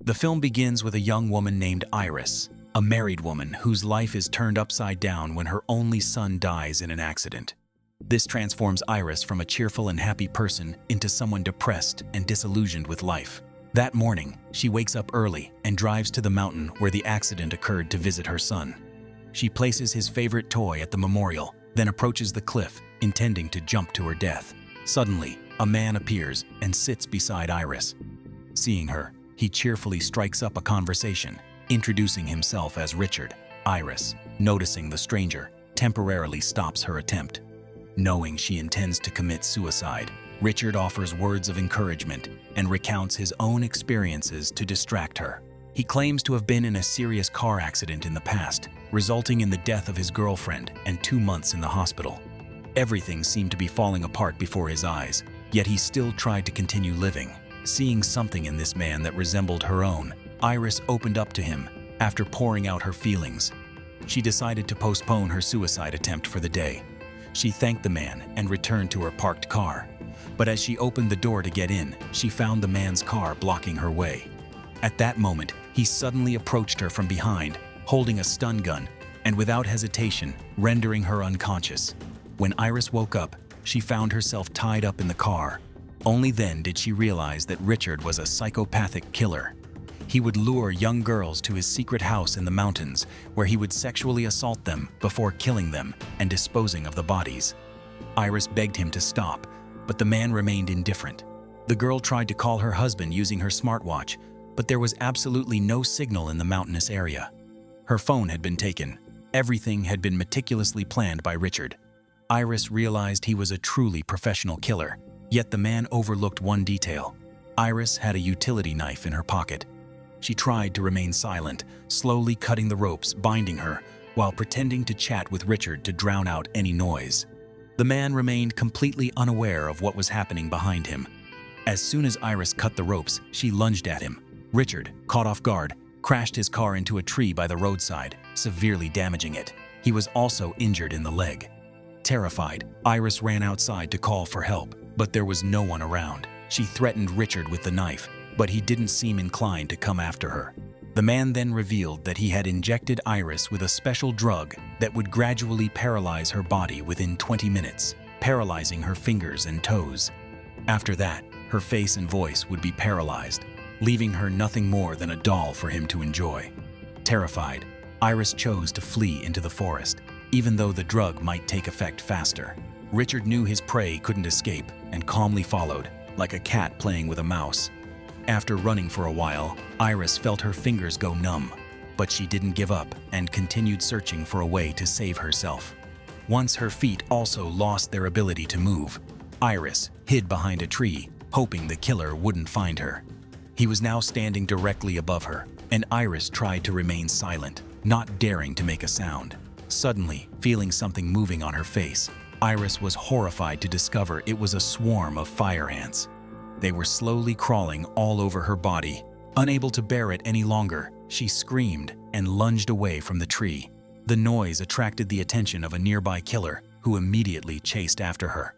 The film begins with a young woman named Iris, a married woman whose life is turned upside down when her only son dies in an accident. This transforms Iris from a cheerful and happy person into someone depressed and disillusioned with life. That morning, she wakes up early and drives to the mountain where the accident occurred to visit her son. She places his favorite toy at the memorial, then approaches the cliff, intending to jump to her death. Suddenly, a man appears and sits beside Iris. Seeing her, he cheerfully strikes up a conversation, introducing himself as Richard. Iris, noticing the stranger, temporarily stops her attempt. Knowing she intends to commit suicide, Richard offers words of encouragement and recounts his own experiences to distract her. He claims to have been in a serious car accident in the past, resulting in the death of his girlfriend and 2 months in the hospital. Everything seemed to be falling apart before his eyes, yet he still tried to continue living. Seeing something in this man that resembled her own, Iris opened up to him after pouring out her feelings. She decided to postpone her suicide attempt for the day. She thanked the man and returned to her parked car. But as she opened the door to get in, she found the man's car blocking her way. At that moment, he suddenly approached her from behind, holding a stun gun, and without hesitation, rendering her unconscious. When Iris woke up, she found herself tied up in the car. Only then did she realize that Richard was a psychopathic killer. He would lure young girls to his secret house in the mountains, where he would sexually assault them before killing them and disposing of the bodies. Iris begged him to stop, but the man remained indifferent. The girl tried to call her husband using her smartwatch, but there was absolutely no signal in the mountainous area. Her phone had been taken. Everything had been meticulously planned by Richard. Iris realized he was a truly professional killer, yet the man overlooked one detail. Iris had a utility knife in her pocket. She tried to remain silent, slowly cutting the ropes binding her, while pretending to chat with Richard to drown out any noise. The man remained completely unaware of what was happening behind him. As soon as Iris cut the ropes, she lunged at him. Richard, caught off guard, crashed his car into a tree by the roadside, severely damaging it. He was also injured in the leg. Terrified, Iris ran outside to call for help, but there was no one around. She threatened Richard with the knife, but he didn't seem inclined to come after her. The man then revealed that he had injected Iris with a special drug that would gradually paralyze her body within 20 minutes, paralyzing her fingers and toes. After that, her face and voice would be paralyzed, leaving her nothing more than a doll for him to enjoy. Terrified, Iris chose to flee into the forest, even though the drug might take effect faster. Richard knew his prey couldn't escape and calmly followed, like a cat playing with a mouse. After running for a while, Iris felt her fingers go numb, but she didn't give up and continued searching for a way to save herself. Once her feet also lost their ability to move, Iris hid behind a tree, hoping the killer wouldn't find her. He was now standing directly above her, and Iris tried to remain silent, not daring to make a sound. Suddenly, feeling something moving on her face, Iris was horrified to discover it was a swarm of fire ants. They were slowly crawling all over her body. Unable to bear it any longer, she screamed and lunged away from the tree. The noise attracted the attention of a nearby killer, who immediately chased after her.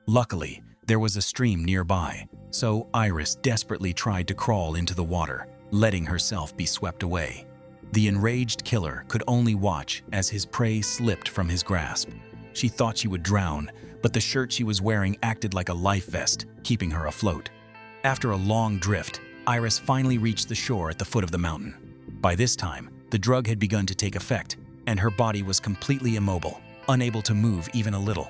Luckily, there was a stream nearby, so Iris desperately tried to crawl into the water, letting herself be swept away. The enraged killer could only watch as his prey slipped from his grasp. She thought she would drown, but the shirt she was wearing acted like a life vest, keeping her afloat. After a long drift, Iris finally reached the shore at the foot of the mountain. By this time, the drug had begun to take effect, and her body was completely immobile, unable to move even a little.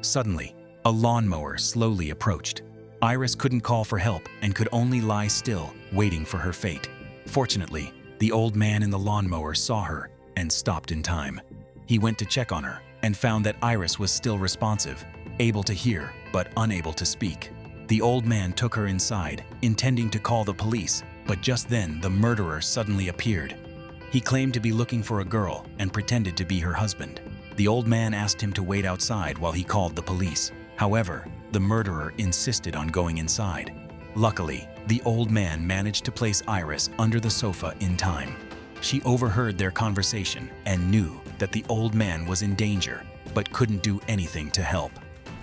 Suddenly, a lawnmower slowly approached. Iris couldn't call for help and could only lie still, waiting for her fate. Fortunately, the old man in the lawnmower saw her and stopped in time. He went to check on her and found that Iris was still responsive, able to hear but unable to speak. The old man took her inside, intending to call the police, but just then the murderer suddenly appeared. He claimed to be looking for a girl and pretended to be her husband. The old man asked him to wait outside while he called the police. However, the murderer insisted on going inside. Luckily, the old man managed to place Iris under the sofa in time. She overheard their conversation and knew that the old man was in danger, but couldn't do anything to help.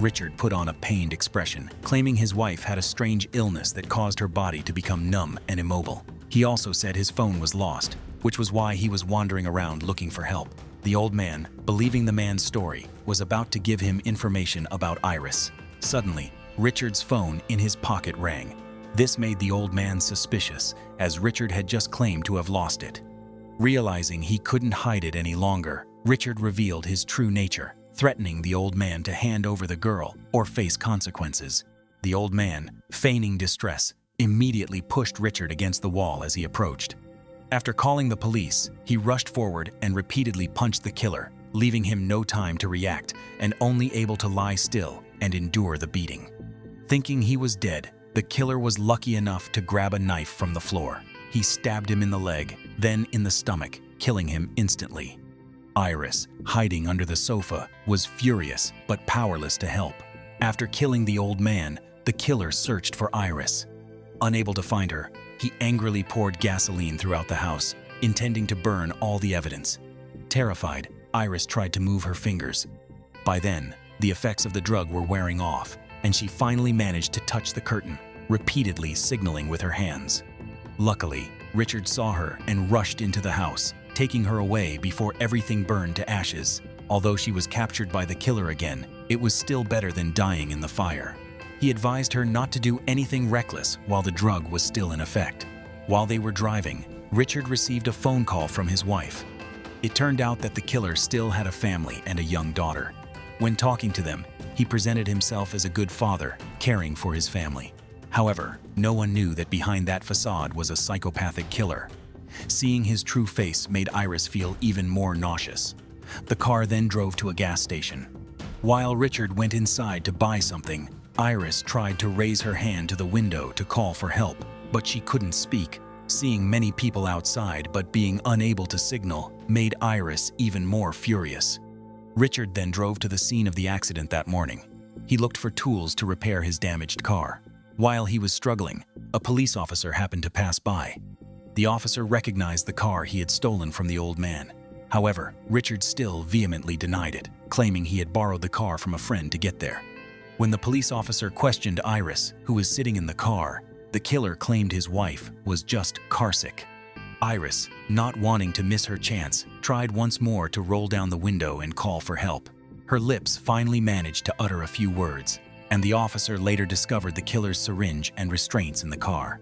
Richard put on a pained expression, claiming his wife had a strange illness that caused her body to become numb and immobile. He He also said his phone was lost, which was why he was wandering around looking for help. The old man, believing the man's story, was about to give him information about Iris. Suddenly, Richard's phone in his pocket rang. This made the old man suspicious, as Richard had just claimed to have lost it. Realizing he couldn't hide it any longer, Richard revealed his true nature, threatening the old man to hand over the girl or face consequences. The old man, feigning distress, immediately pushed Richard against the wall as he approached. After calling the police, he rushed forward and repeatedly punched the killer, leaving him no time to react and only able to lie still and endure the beating. Thinking he was dead, the killer was lucky enough to grab a knife from the floor. He stabbed him in the leg, then in the stomach, killing him instantly. Iris, hiding under the sofa, was furious but powerless to help. After killing the old man, the killer searched for Iris. Unable to find her, he angrily poured gasoline throughout the house, intending to burn all the evidence. Terrified, Iris tried to move her fingers. By then, the effects of the drug were wearing off, and she finally managed to touch the curtain, repeatedly signaling with her hands. Luckily, Richard saw her and rushed into the house, taking her away before everything burned to ashes. Although she was captured by the killer again, it was still better than dying in the fire. He advised her not to do anything reckless while the drug was still in effect. While they were driving, Richard received a phone call from his wife. It turned out that the killer still had a family and a young daughter. When talking to them, he presented himself as a good father, caring for his family. However, no one knew that behind that facade was a psychopathic killer. Seeing his true face made Iris feel even more nauseous. The car then drove to a gas station. While Richard went inside to buy something, Iris tried to raise her hand to the window to call for help, but she couldn't speak. Seeing many people outside but being unable to signal made Iris even more furious. Richard then drove to the scene of the accident that morning. He looked for tools to repair his damaged car. While he was struggling, a police officer happened to pass by. The officer recognized the car he had stolen from the old man. However, Richard still vehemently denied it, claiming he had borrowed the car from a friend to get there. When the police officer questioned Iris, who was sitting in the car, the killer claimed his wife was just carsick. Iris, not wanting to miss her chance, tried once more to roll down the window and call for help. Her lips finally managed to utter a few words, and the officer later discovered the killer's syringe and restraints in the car.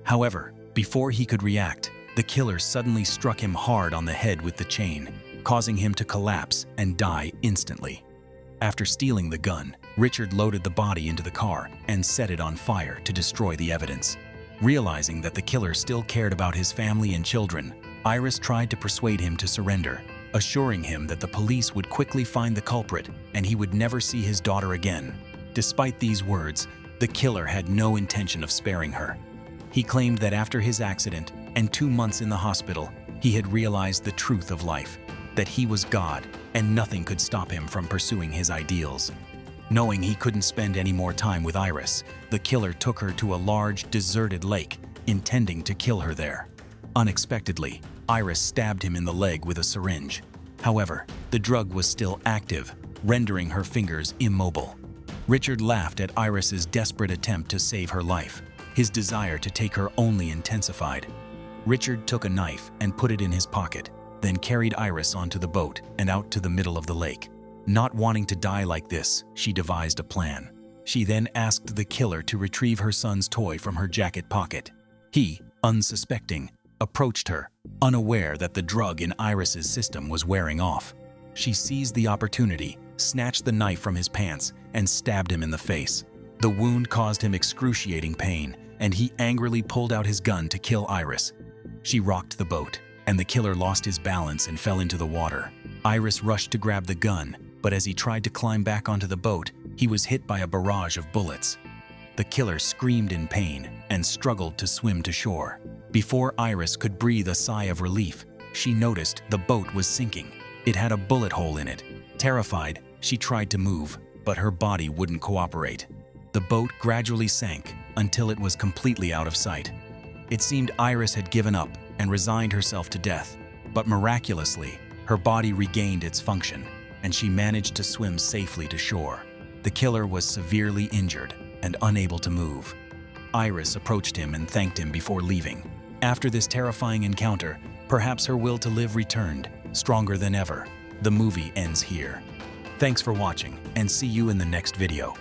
However, before he could react, the killer suddenly struck him hard on the head with the chain, causing him to collapse and die instantly. After stealing the gun, Richard loaded the body into the car and set it on fire to destroy the evidence. Realizing that the killer still cared about his family and children, Iris tried to persuade him to surrender, assuring him that the police would quickly find the culprit and he would never see his daughter again. Despite these words, the killer had no intention of sparing her. He claimed that after his accident and 2 months in the hospital, he had realized the truth of life, that he was God and nothing could stop him from pursuing his ideals. Knowing he couldn't spend any more time with Iris, the killer took her to a large, deserted lake, intending to kill her there. Unexpectedly, Iris stabbed him in the leg with a syringe. However, the drug was still active, rendering her fingers immobile. Richard laughed at Iris's desperate attempt to save her life. His desire to take her only intensified. Richard took a knife and put it in his pocket, then carried Iris onto the boat and out to the middle of the lake. Not wanting to die like this, she devised a plan. She then asked the killer to retrieve her son's toy from her jacket pocket. He, unsuspecting, approached her, unaware that the drug in Iris's system was wearing off. She seized the opportunity, snatched the knife from his pants, and stabbed him in the face. The wound caused him excruciating pain, and he angrily pulled out his gun to kill Iris. She rocked the boat, and the killer lost his balance and fell into the water. Iris rushed to grab the gun, but as he tried to climb back onto the boat, he was hit by a barrage of bullets. The killer screamed in pain and struggled to swim to shore. Before Iris could breathe a sigh of relief, she noticed the boat was sinking. It had a bullet hole in it. Terrified, she tried to move, but her body wouldn't cooperate. The boat gradually sank until it was completely out of sight. It seemed Iris had given up and resigned herself to death, but miraculously, her body regained its function, and she managed to swim safely to shore. The killer was severely injured and unable to move. Iris approached him and thanked him before leaving. After this terrifying encounter, perhaps her will to live returned, stronger than ever. The movie ends here. Thanks for watching, and see you in the next video.